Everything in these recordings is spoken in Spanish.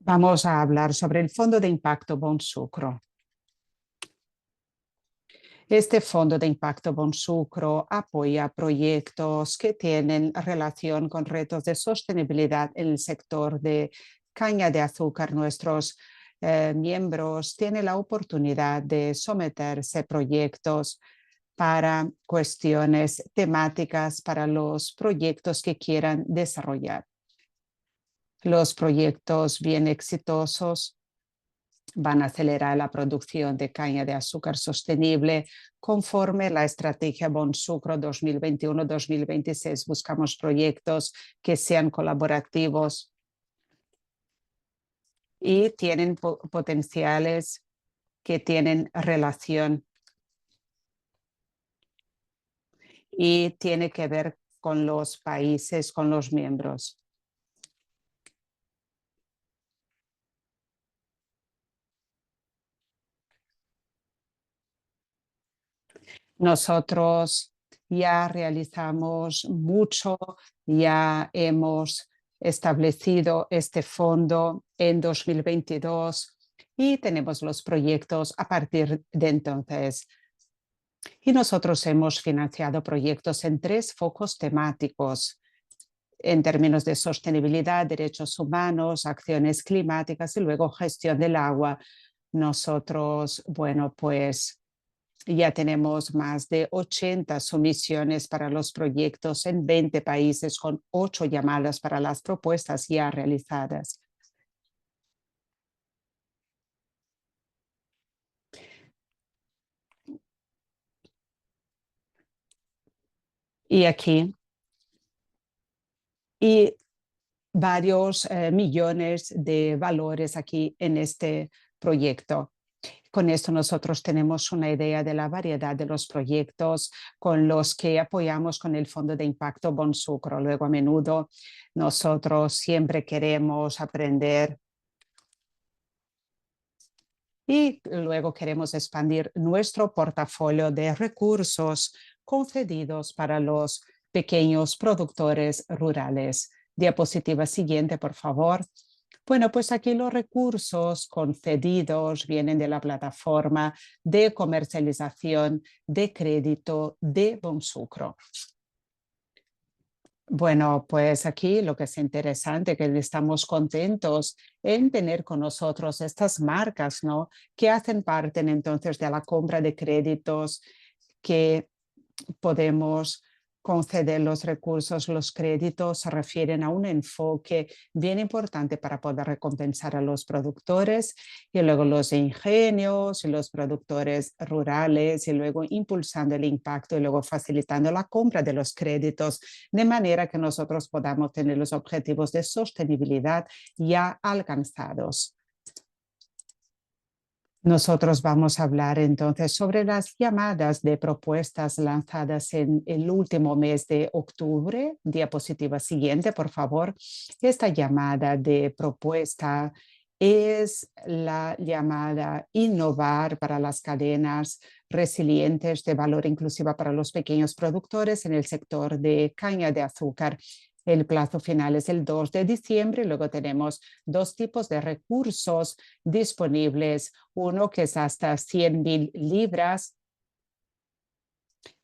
Vamos a hablar sobre el Fondo de Impacto Bonsucro. Este Fondo de Impacto Bonsucro apoya proyectos que tienen relación con retos de sostenibilidad en el sector de caña de azúcar. Nuestros miembros tienen la oportunidad de someterse a proyectos para cuestiones temáticas para los proyectos que quieran desarrollar. Los proyectos bien exitosos van a acelerar la producción de caña de azúcar sostenible conforme la estrategia Bonsucro 2021-2026. Buscamos proyectos que sean colaborativos y tienen potenciales que tienen relación y tiene que ver con los países, con los miembros. Nosotros ya realizamos mucho, ya hemos establecido este fondo en 2022 y tenemos los proyectos a partir de entonces. Y nosotros hemos financiado proyectos en 3 focos temáticos en términos de sostenibilidad, derechos humanos, acciones climáticas y luego gestión del agua. Nosotros, bueno, pues ya tenemos más de 80 sumisiones para los proyectos en 20 países con 8 llamadas para las propuestas ya realizadas. Y aquí, y varios millones de valores aquí en este proyecto. Con esto nosotros tenemos una idea de la variedad de los proyectos con los que apoyamos con el Fondo de Impacto Bonsucro. Luego, a menudo, nosotros siempre queremos aprender y luego queremos expandir nuestro portafolio de recursos concedidos para los pequeños productores rurales. Diapositiva siguiente, por favor. Bueno, pues aquí los recursos concedidos vienen de la plataforma de comercialización de crédito de Bonsucro. Bueno, pues aquí lo que es interesante, que estamos contentos en tener con nosotros estas marcas, ¿no? Que hacen parte entonces de la compra de créditos que podemos conceder los recursos, los créditos se refieren a un enfoque bien importante para poder recompensar a los productores y luego los ingenios y los productores rurales y luego impulsando el impacto y luego facilitando la compra de los créditos de manera que nosotros podamos tener los objetivos de sostenibilidad ya alcanzados. Nosotros vamos a hablar entonces sobre las llamadas de propuestas lanzadas en el último mes de octubre. Diapositiva siguiente, por favor. Esta llamada de propuesta es la llamada Innovar para las cadenas resilientes de valor inclusiva para los pequeños productores en el sector de caña de azúcar. El plazo final es el 2 de diciembre. Luego tenemos 2 tipos de recursos disponibles. Uno que es hasta 100.000 libras,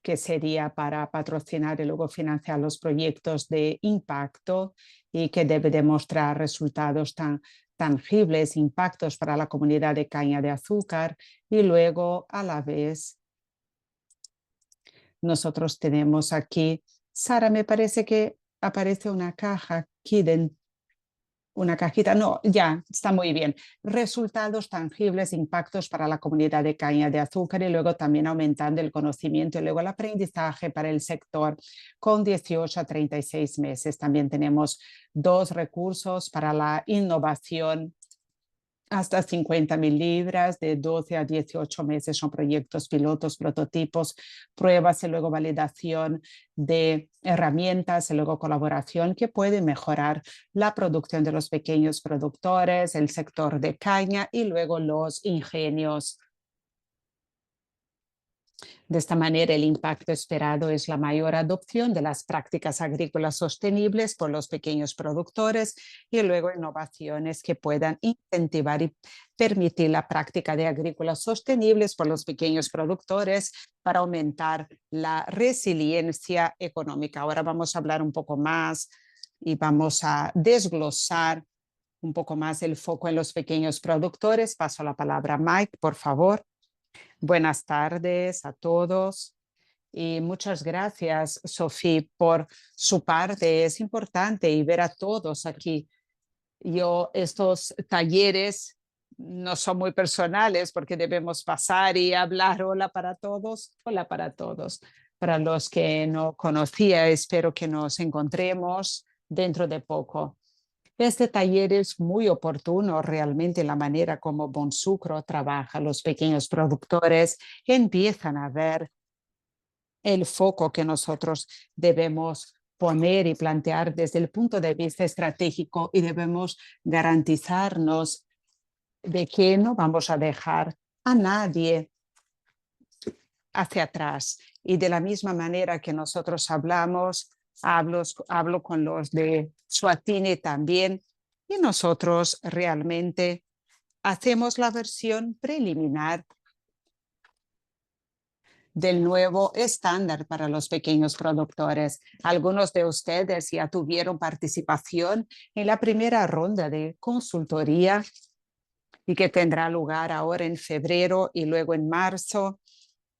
que sería para patrocinar y luego financiar los proyectos de impacto y que debe demostrar resultados tangibles, impactos para la comunidad de caña de azúcar. Y luego, a la vez, nosotros tenemos aquí, Sara, me parece que aparece una caja aquí dentro. Una cajita, no, ya, está muy bien. Resultados tangibles, impactos para la comunidad de caña de azúcar y luego también aumentando el conocimiento y luego el aprendizaje para el sector con 18 a 36 meses. También tenemos 2 recursos para la innovación hasta 50.000 libras, de 12 a 18 meses son proyectos pilotos, prototipos, pruebas y luego validación de herramientas y luego colaboración que puede mejorar la producción de los pequeños productores, el sector de caña y luego los ingenios. De esta manera, el impacto esperado es la mayor adopción de las prácticas agrícolas sostenibles por los pequeños productores y luego innovaciones que puedan incentivar y permitir la práctica de agrícolas sostenibles por los pequeños productores para aumentar la resiliencia económica. Ahora vamos a hablar un poco más y vamos a desglosar un poco más el foco en los pequeños productores. Paso la palabra a Mike, por favor. Buenas tardes a todos y muchas gracias, Sofía, por su parte. Es importante y ver a todos aquí. Estos talleres no son muy personales porque debemos pasar y hablar. Hola para todos, hola para todos. Para los que no conocía, espero que nos encontremos dentro de poco. Este taller es muy oportuno, realmente la manera como Bonsucro trabaja. Los pequeños productores empiezan a ver el foco que nosotros debemos poner y plantear desde el punto de vista estratégico y debemos garantizarnos de que no vamos a dejar a nadie hacia atrás. Y de la misma manera que nosotros hablo con los de Swatini también, y nosotros realmente hacemos la versión preliminar del nuevo estándar para los pequeños productores. Algunos de ustedes ya tuvieron participación en la primera ronda de consultoría y que tendrá lugar ahora en febrero y luego en marzo.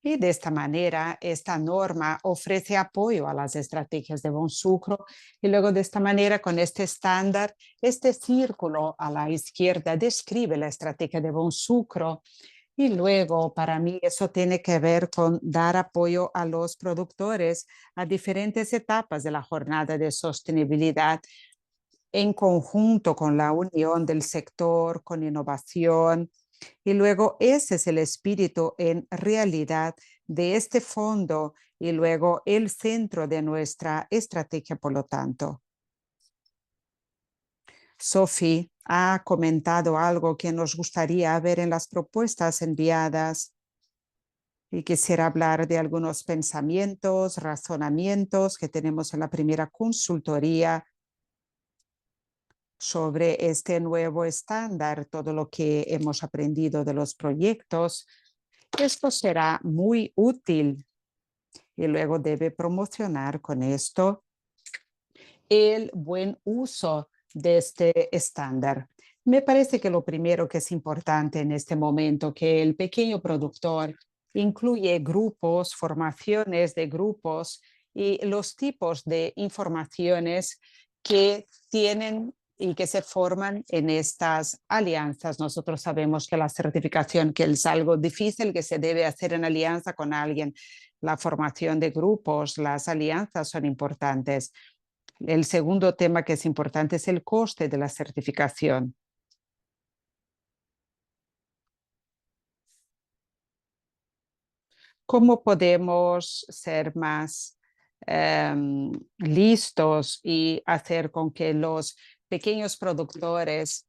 Y de esta manera, esta norma ofrece apoyo a las estrategias de Bonsucro y luego de esta manera, con este estándar, este círculo a la izquierda describe la estrategia de Bonsucro y luego para mí eso tiene que ver con dar apoyo a los productores a diferentes etapas de la jornada de sostenibilidad en conjunto con la unión del sector, con innovación. Y luego ese es el espíritu en realidad de este fondo y luego el centro de nuestra estrategia, por lo tanto. Sophie ha comentado algo que nos gustaría ver en las propuestas enviadas y quisiera hablar de algunos pensamientos, razonamientos que tenemos en la primera consultoría sobre este nuevo estándar, todo lo que hemos aprendido de los proyectos. Esto será muy útil y luego debe promocionar con esto el buen uso de este estándar. Me parece que lo primero que es importante en este momento, que el pequeño productor incluye grupos, formaciones de grupos y los tipos de informaciones que tienen y que se forman en estas alianzas. Nosotros sabemos que la certificación, que es algo difícil que se debe hacer en alianza con alguien, la formación de grupos, las alianzas son importantes. El segundo tema que es importante es el coste de la certificación. ¿Cómo podemos ser más listos y hacer con que los pequeños productores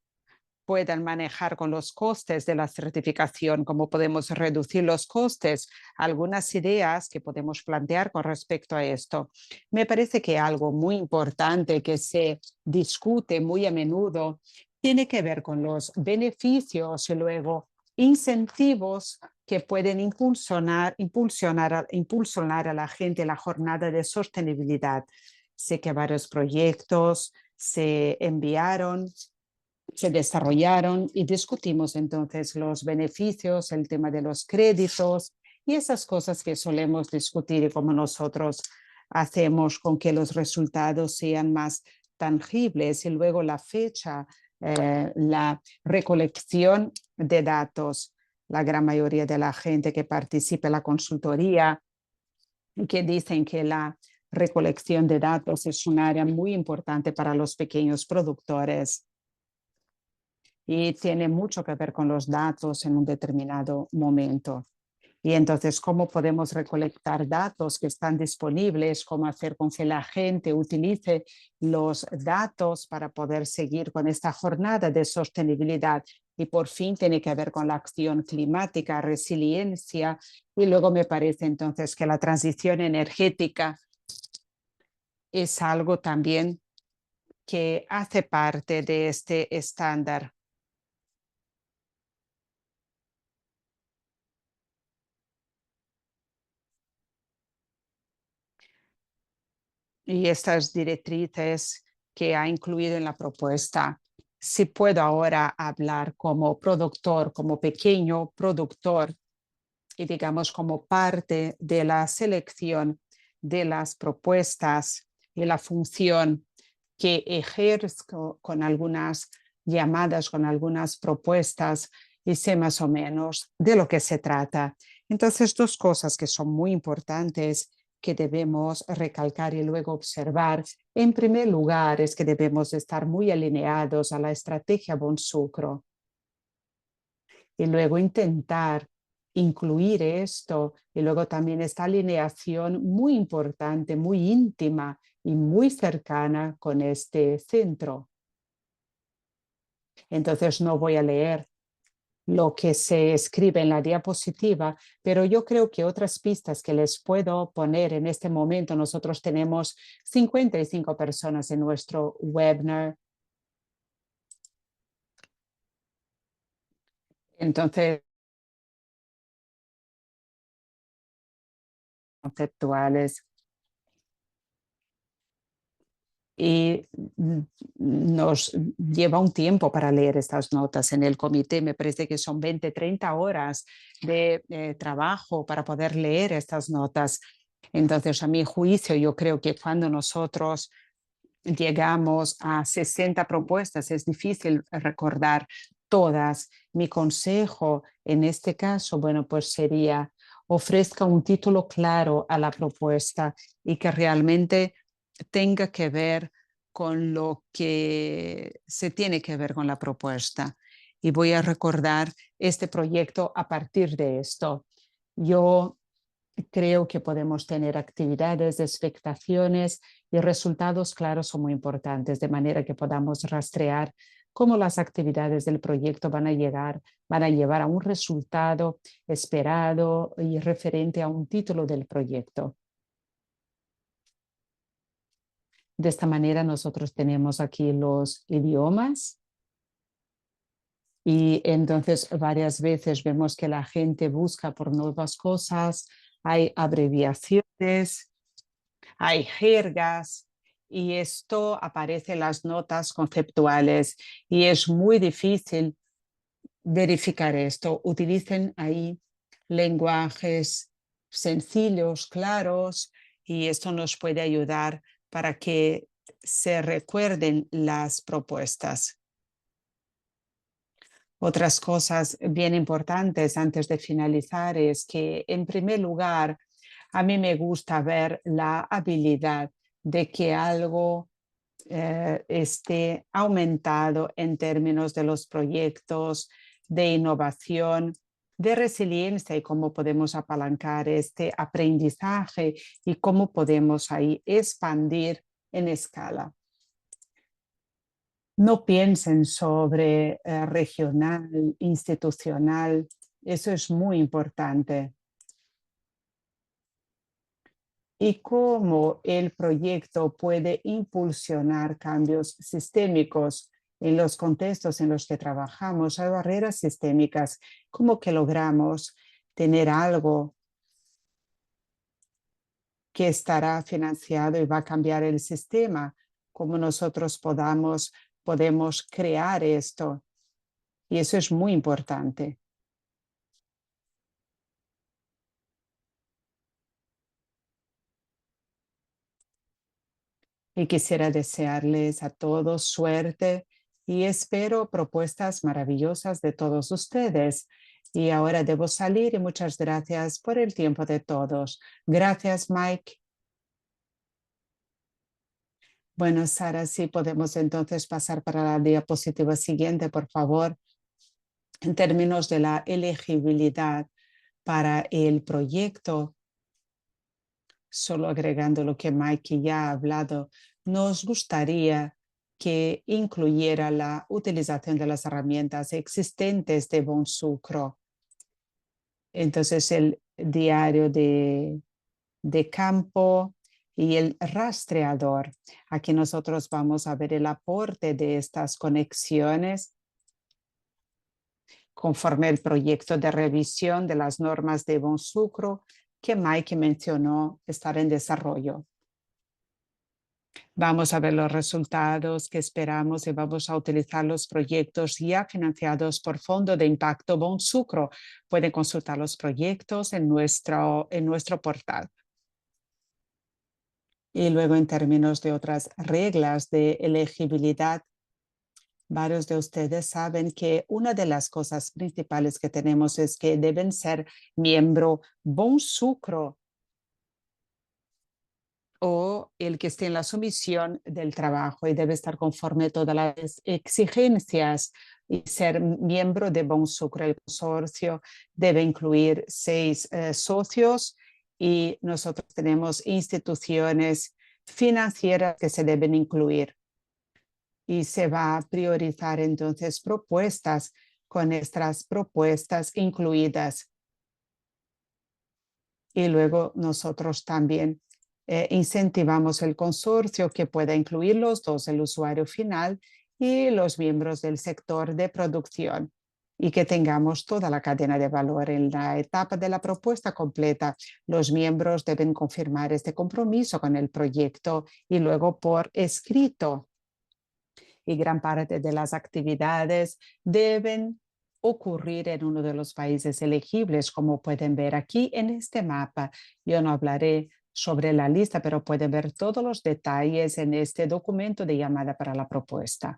puedan manejar con los costes de la certificación? ¿Cómo podemos reducir los costes? Algunas ideas que podemos plantear con respecto a esto. Me parece que algo muy importante que se discute muy a menudo tiene que ver con los beneficios y luego incentivos que pueden impulsionar a la gente la jornada de sostenibilidad. Sé que varios proyectos se enviaron, se desarrollaron y discutimos entonces los beneficios, el tema de los créditos y esas cosas que solemos discutir y cómo nosotros hacemos con que los resultados sean más tangibles y luego la fecha, la recolección de datos. La gran mayoría de la gente que participa en la consultoría y que dicen que la recolección de datos es un área muy importante para los pequeños productores y tiene mucho que ver con los datos en un determinado momento. Y entonces, ¿cómo podemos recolectar datos que están disponibles? ¿Cómo hacer con que la gente utilice los datos para poder seguir con esta jornada de sostenibilidad? y por fin tiene que ver con la acción climática, resiliencia, y luego me parece entonces que la transición energética es algo también que hace parte de este estándar. Y estas directrices que ha incluido en la propuesta. Si puedo ahora hablar como productor, como pequeño productor, y digamos como parte de la selección de las propuestas y la función que ejerzo con algunas llamadas, con algunas propuestas, y sé más o menos de lo que se trata. Entonces, dos cosas que son muy importantes que debemos recalcar y luego observar. En primer lugar, es que debemos estar muy alineados a la estrategia Bonsucro y luego intentar incluir esto y luego también esta alineación muy importante, muy íntima y muy cercana con este centro. Entonces no voy a leer lo que se escribe en la diapositiva, pero yo creo que otras pistas que les puedo poner en este momento, nosotros tenemos 55 personas en nuestro webinar. Entonces, conceptuales. Y nos lleva un tiempo para leer estas notas en el comité. Me parece que son 20, 30 horas de trabajo para poder leer estas notas. Entonces, a mi juicio, yo creo que cuando nosotros llegamos a 60 propuestas, es difícil recordar todas. Mi consejo en este caso, bueno, pues sería ofrezca un título claro a la propuesta y que realmente tenga que ver con lo que se tiene que ver con la propuesta. Y voy a recordar este proyecto a partir de esto. Yo creo que podemos tener actividades, expectaciones y resultados claros son muy importantes, de manera que podamos rastrear cómo las actividades del proyecto van a llevar a un resultado esperado y referente a un título del proyecto. De esta manera nosotros tenemos aquí los idiomas y entonces varias veces vemos que la gente busca por nuevas cosas, hay abreviaciones, hay jergas y esto aparece en las notas conceptuales y es muy difícil verificar esto. Utilicen ahí lenguajes sencillos, claros, y esto nos puede ayudar para que se recuerden las propuestas. Otras cosas bien importantes antes de finalizar es que, en primer lugar, a mí me gusta ver la habilidad de que algo esté aumentado en términos de los proyectos de innovación, de resiliencia y cómo podemos apalancar este aprendizaje y cómo podemos ahí expandir en escala. No piensen sobre regional, institucional, eso es muy importante. Y cómo el proyecto puede impulsionar cambios sistémicos en los contextos en los que trabajamos. Hay barreras sistémicas. ¿Cómo que logramos tener algo que estará financiado y va a cambiar el sistema? ¿Cómo nosotros podemos crear esto? Y eso es muy importante. Y quisiera desearles a todos suerte y espero propuestas maravillosas de todos ustedes. Y ahora debo salir y muchas gracias por el tiempo de todos. Gracias, Mike. Bueno, Sara, sí podemos entonces pasar para la diapositiva siguiente, por favor. En términos de la elegibilidad para el proyecto, solo agregando lo que Mike ya ha hablado, nos gustaría que incluyera la utilización de las herramientas existentes de Bonsucro. Entonces, el diario de campo y el rastreador. Aquí nosotros vamos a ver el aporte de estas conexiones conforme el proyecto de revisión de las normas de Bonsucro que Mike mencionó estar en desarrollo. Vamos a ver los resultados que esperamos y vamos a utilizar los proyectos ya financiados por Fondo de Impacto Bonsucro. Pueden consultar los proyectos en nuestro portal. Y luego, en términos de otras reglas de elegibilidad, varios de ustedes saben que una de las cosas principales que tenemos es que deben ser miembro Bonsucro o el que esté en la sumisión del trabajo y debe estar conforme a todas las exigencias y ser miembro de Bonsucro. El consorcio debe incluir 6 socios y nosotros tenemos instituciones financieras que se deben incluir. Y se va a priorizar entonces propuestas con estas propuestas incluidas. Y luego nosotros también incentivamos el consorcio que pueda incluir los dos, el usuario final y los miembros del sector de producción, y que tengamos toda la cadena de valor. En la etapa de la propuesta completa, los miembros deben confirmar este compromiso con el proyecto y luego por escrito. Y gran parte de las actividades deben ocurrir en uno de los países elegibles, como pueden ver aquí en este mapa. Yo no hablaré sobre la lista, pero pueden ver todos los detalles en este documento de llamada para la propuesta.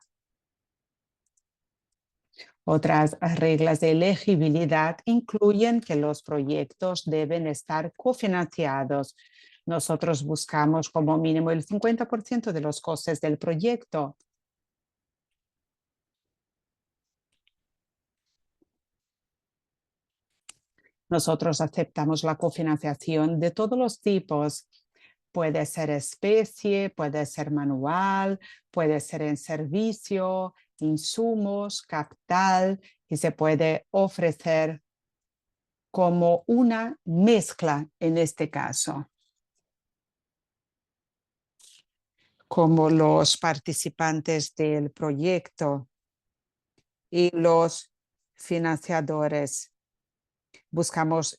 Otras reglas de elegibilidad incluyen que los proyectos deben estar cofinanciados. Nosotros buscamos como mínimo el 50% de los costes del proyecto. Nosotros aceptamos la cofinanciación de todos los tipos. Puede ser especie, puede ser manual, puede ser en servicio, insumos, capital, y se puede ofrecer como una mezcla en este caso. Como los participantes del proyecto y los financiadores. Buscamos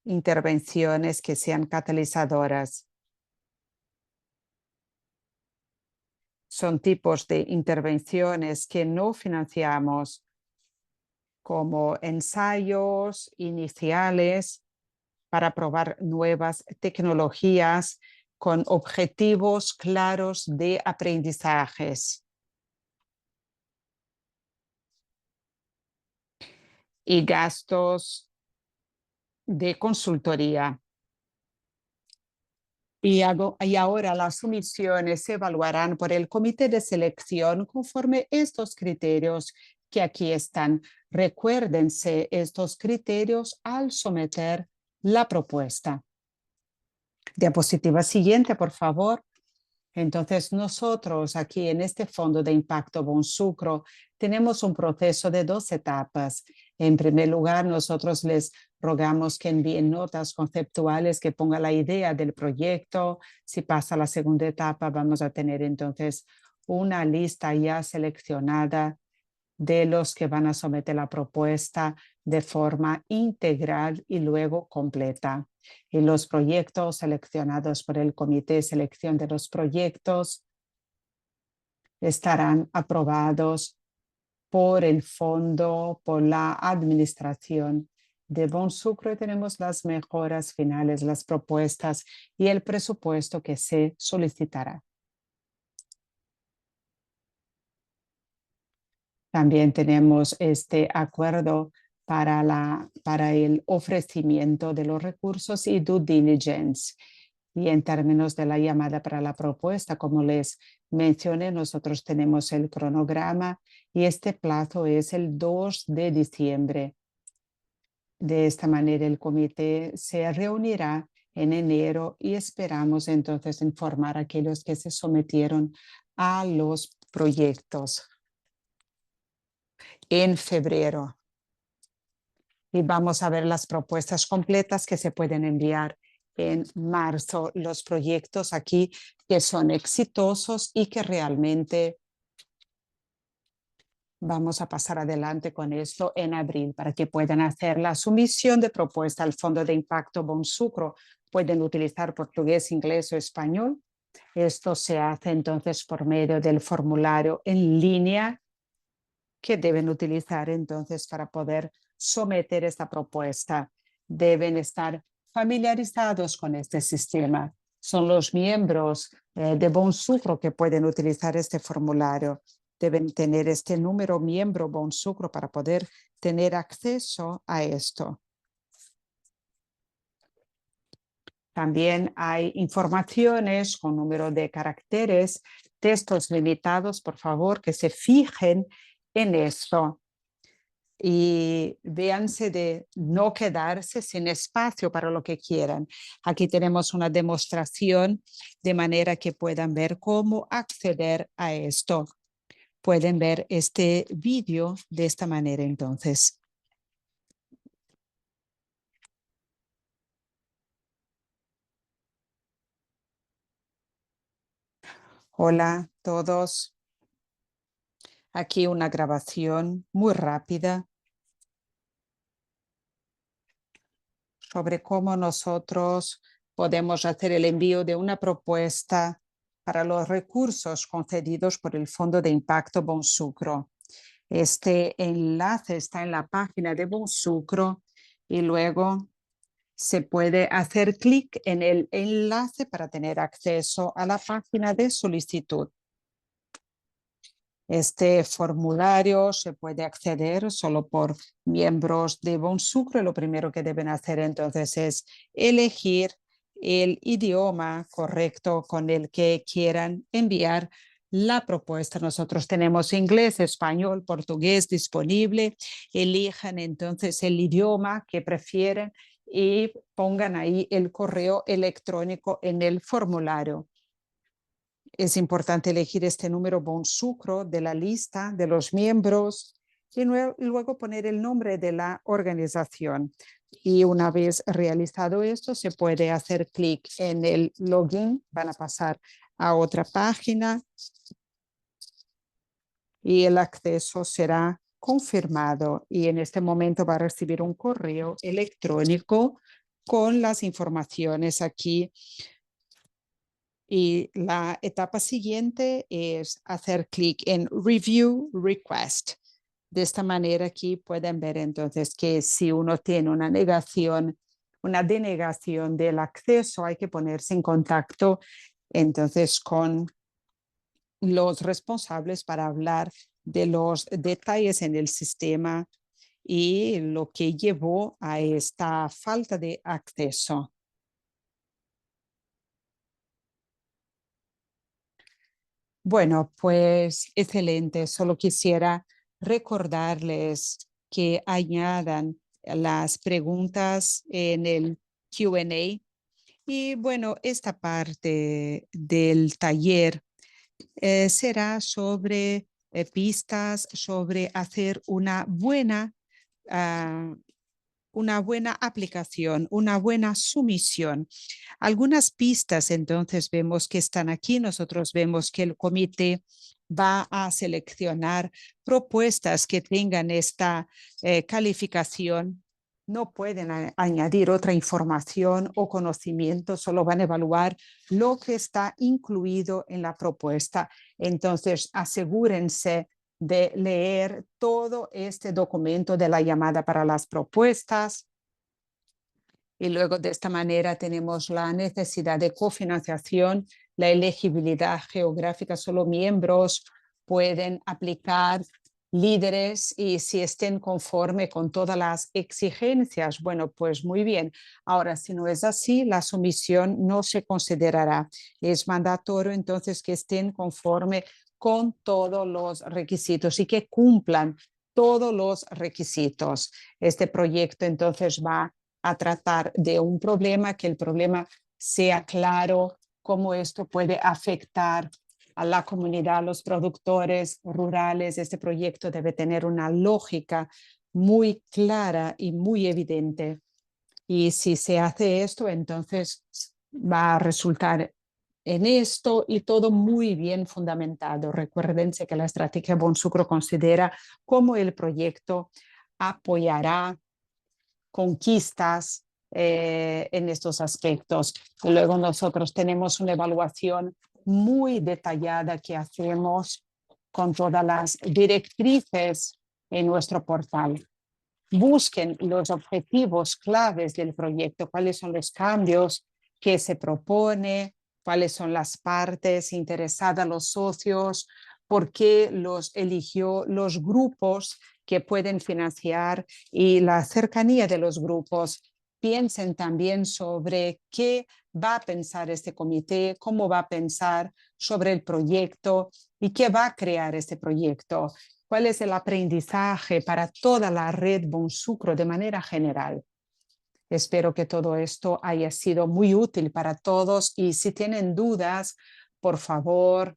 intervenciones que sean catalizadoras. Son tipos de intervenciones que no financiamos, como ensayos iniciales para probar nuevas tecnologías con objetivos claros de aprendizajes. Y gastos de consultoría. Y ahora las sumisiones se evaluarán por el comité de selección conforme estos criterios que aquí están. Recuérdense estos criterios al someter la propuesta. Diapositiva siguiente, por favor. Entonces, nosotros aquí en este Fondo de Impacto Bonsucro tenemos un proceso de 2 etapas. En primer lugar, nosotros les rogamos que envíen notas conceptuales, que pongan la idea del proyecto. Si pasa a la segunda etapa, vamos a tener entonces una lista ya seleccionada de los que van a someter la propuesta de forma integral y luego completa. Y los proyectos seleccionados por el Comité de Selección de los Proyectos estarán aprobados por el fondo, por la administración de Bonsucro, y tenemos las mejoras finales, las propuestas y el presupuesto que se solicitará. También tenemos este acuerdo para el ofrecimiento de los recursos y due diligence. Y en términos de la llamada para la propuesta, como les mencioné, nosotros tenemos el cronograma y este plazo es el 2 de diciembre. De esta manera, el comité se reunirá en enero y esperamos entonces informar a aquellos que se sometieron a los proyectos en febrero. Y vamos a ver las propuestas completas que se pueden enviar en marzo. Los proyectos aquí que son exitosos y que realmente vamos a pasar adelante con esto en abril para que puedan hacer la sumisión de propuesta al Fondo de Impacto Bonsucro. Pueden utilizar portugués, inglés o español. Esto se hace entonces por medio del formulario en línea que deben utilizar entonces para poder someter esta propuesta. Deben estar familiarizados con este sistema. Son los miembros de Bonsucro que pueden utilizar este formulario. Deben tener este número miembro Bonsucro para poder tener acceso a esto. También hay informaciones con número de caracteres, textos limitados, por favor, que se fijen en esto y véanse de no quedarse sin espacio para lo que quieran. Aquí tenemos una demostración de manera que puedan ver cómo acceder a esto. Pueden ver este vídeo de esta manera entonces. Hola a todos. Aquí una grabación muy rápida sobre cómo nosotros podemos hacer el envío de una propuesta para los recursos concedidos por el Fondo de Impacto Bonsucro. Este enlace está en la página de Bonsucro y luego se puede hacer clic en el enlace para tener acceso a la página de solicitud. Este formulario se puede acceder solo por miembros de Bonsucro. Lo primero que deben hacer entonces es elegir el idioma correcto con el que quieran enviar la propuesta. Nosotros tenemos inglés, español, portugués disponible. Elijan entonces el idioma que prefieren y pongan ahí el correo electrónico en el formulario. Es importante elegir este número Bonsucro de la lista de los miembros y luego poner el nombre de la organización. Y una vez realizado esto, se puede hacer clic en el login. Van a pasar a otra página y el acceso será confirmado. Y en este momento va a recibir un correo electrónico con las informaciones aquí. Y la etapa siguiente es hacer clic en Review Request. De esta manera aquí pueden ver entonces que si uno tiene una denegación del acceso, hay que ponerse en contacto entonces con los responsables para hablar de los detalles en el sistema y lo que llevó a esta falta de acceso. Bueno, pues excelente. Solo quisiera recordarles que añadan las preguntas en el Q&A. Y bueno, esta parte del taller será sobre pistas, sobre hacer una buena aplicación, una buena sumisión. Algunas pistas entonces vemos que están aquí. Nosotros vemos que el comité va a seleccionar propuestas que tengan esta calificación. No pueden añadir otra información o conocimiento, solo van a evaluar lo que está incluido en la propuesta. Entonces, asegúrense de leer todo este documento de la llamada para las propuestas. Y luego de esta manera tenemos la necesidad de cofinanciación, la elegibilidad geográfica, solo miembros pueden aplicar, líderes, y si estén conforme con todas las exigencias, bueno, pues muy bien. Ahora, si no es así, la sumisión no se considerará. Es mandatorio entonces que estén conforme con todos los requisitos y que cumplan todos los requisitos. Este proyecto entonces va a tratar de un problema, que el problema sea claro, cómo esto puede afectar a la comunidad, a los productores rurales. Este proyecto debe tener una lógica muy clara y muy evidente. Y si se hace esto, entonces va a resultar en esto y todo muy bien fundamentado. Recuérdense que la estrategia Bonsucro considera cómo el proyecto apoyará conquistas en estos aspectos. Y luego nosotros tenemos una evaluación muy detallada que hacemos con todas las directrices en nuestro portal. Busquen los objetivos claves del proyecto, cuáles son los cambios que se propone, cuáles son las partes interesadas, los socios, por qué los eligió, los grupos que pueden financiar y la cercanía de los grupos. Piensen también sobre qué va a pensar este comité, cómo va a pensar sobre el proyecto y qué va a crear este proyecto. ¿Cuál es el aprendizaje para toda la red Bonsucro de manera general? Espero que todo esto haya sido muy útil para todos y si tienen dudas, por favor,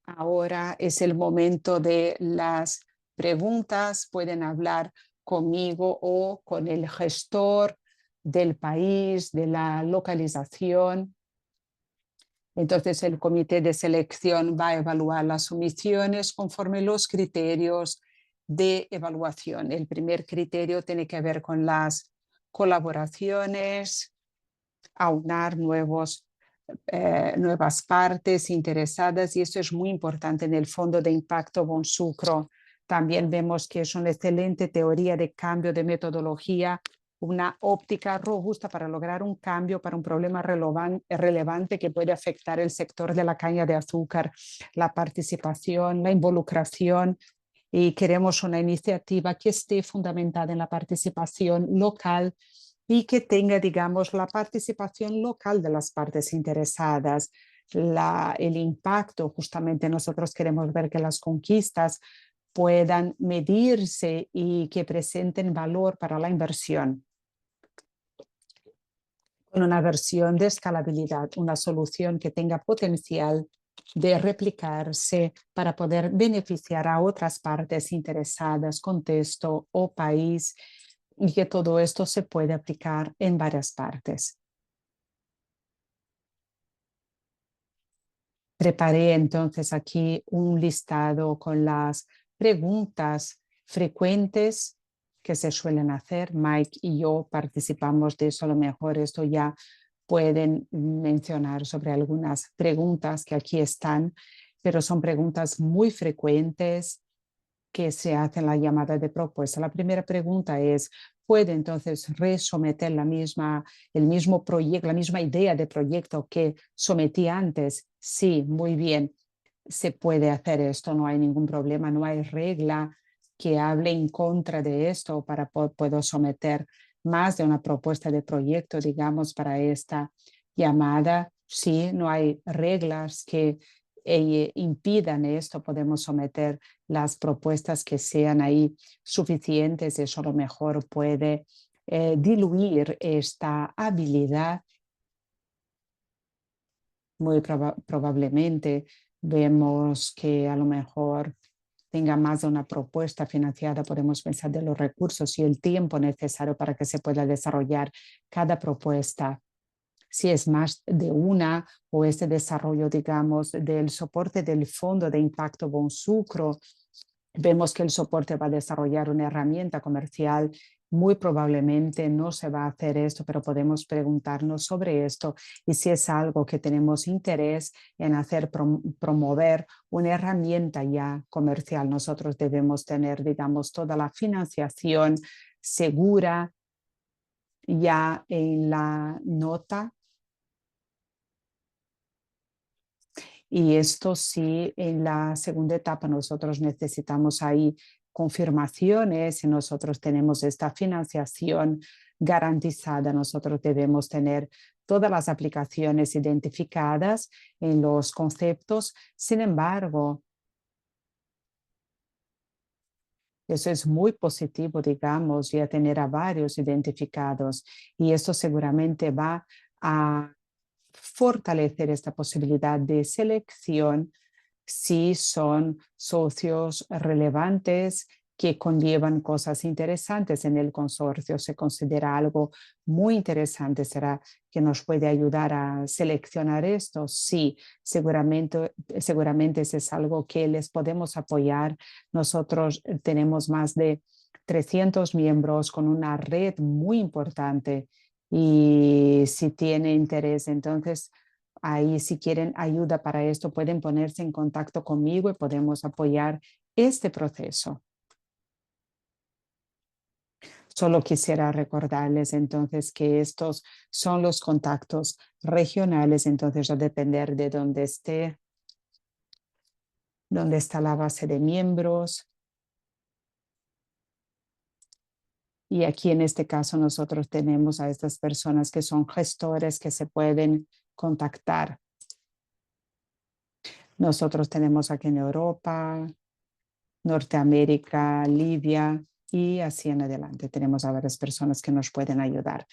ahora es el momento de las preguntas. Pueden hablar conmigo o con el gestor del país, de la localización. Entonces, el comité de selección va a evaluar las sumisiones conforme los criterios de evaluación. El primer criterio tiene que ver con las colaboraciones, aunar nuevas partes interesadas y esto es muy importante en el Fondo de Impacto Bonsucro. También vemos que es una excelente teoría de cambio de metodología, una óptica robusta para lograr un cambio para un problema relevante que puede afectar el sector de la caña de azúcar, la participación, la involucración. Y queremos una iniciativa que esté fundamentada en la participación local y que tenga, digamos, la participación local de las partes interesadas. El impacto, justamente nosotros queremos ver que las conquistas puedan medirse y que presenten valor para la inversión. Con una versión de escalabilidad, una solución que tenga potencial de replicarse para poder beneficiar a otras partes interesadas, contexto o país, y que todo esto se puede aplicar en varias partes. Preparé entonces aquí un listado con las preguntas frecuentes que se suelen hacer. Mike y yo participamos de eso, a lo mejor esto ya pueden mencionar sobre algunas preguntas que aquí están, pero son preguntas muy frecuentes que se hace en la llamada de propuesta. La primera pregunta es, ¿puede entonces resometer el mismo proyecto, la misma idea de proyecto que sometí antes? Sí, muy bien, se puede hacer esto, no hay ningún problema, no hay regla que hable en contra de esto para puedo someter más de una propuesta de proyecto, digamos, para esta llamada. Sí, no hay reglas que impidan esto, podemos someter las propuestas que sean ahí suficientes, eso a lo mejor puede diluir esta habilidad. Muy probablemente vemos que a lo mejor tenga más de una propuesta financiada, podemos pensar de los recursos y el tiempo necesario para que se pueda desarrollar cada propuesta. Si es más de una o este desarrollo, digamos, del soporte del Fondo de Impacto Bonsucro, vemos que el soporte va a desarrollar una herramienta comercial. Muy probablemente no se va a hacer esto, pero podemos preguntarnos sobre esto y si es algo que tenemos interés en hacer, promover una herramienta ya comercial. Nosotros debemos tener, digamos, toda la financiación segura ya en la nota. Y esto sí, en la segunda etapa nosotros necesitamos ahí confirmaciones y nosotros tenemos esta financiación garantizada. Nosotros debemos tener todas las aplicaciones identificadas en los conceptos. Sin embargo, eso es muy positivo, digamos, ya tener a varios identificados y esto seguramente va a fortalecer esta posibilidad de selección si son socios relevantes que conllevan cosas interesantes en el consorcio. Se considera algo muy interesante. ¿Será que nos puede ayudar a seleccionar esto? Sí, seguramente eso es algo que les podemos apoyar. Nosotros tenemos más de 300 miembros con una red muy importante y si tiene interés, entonces ahí si quieren ayuda para esto pueden ponerse en contacto conmigo y podemos apoyar este proceso. Solo quisiera recordarles entonces que estos son los contactos regionales, entonces a depender de dónde está la base de miembros. Y aquí en este caso nosotros tenemos a estas personas que son gestores que se pueden contactar. Nosotros tenemos aquí en Europa, Norteamérica, Libia y así en adelante. Tenemos a varias personas que nos pueden ayudar.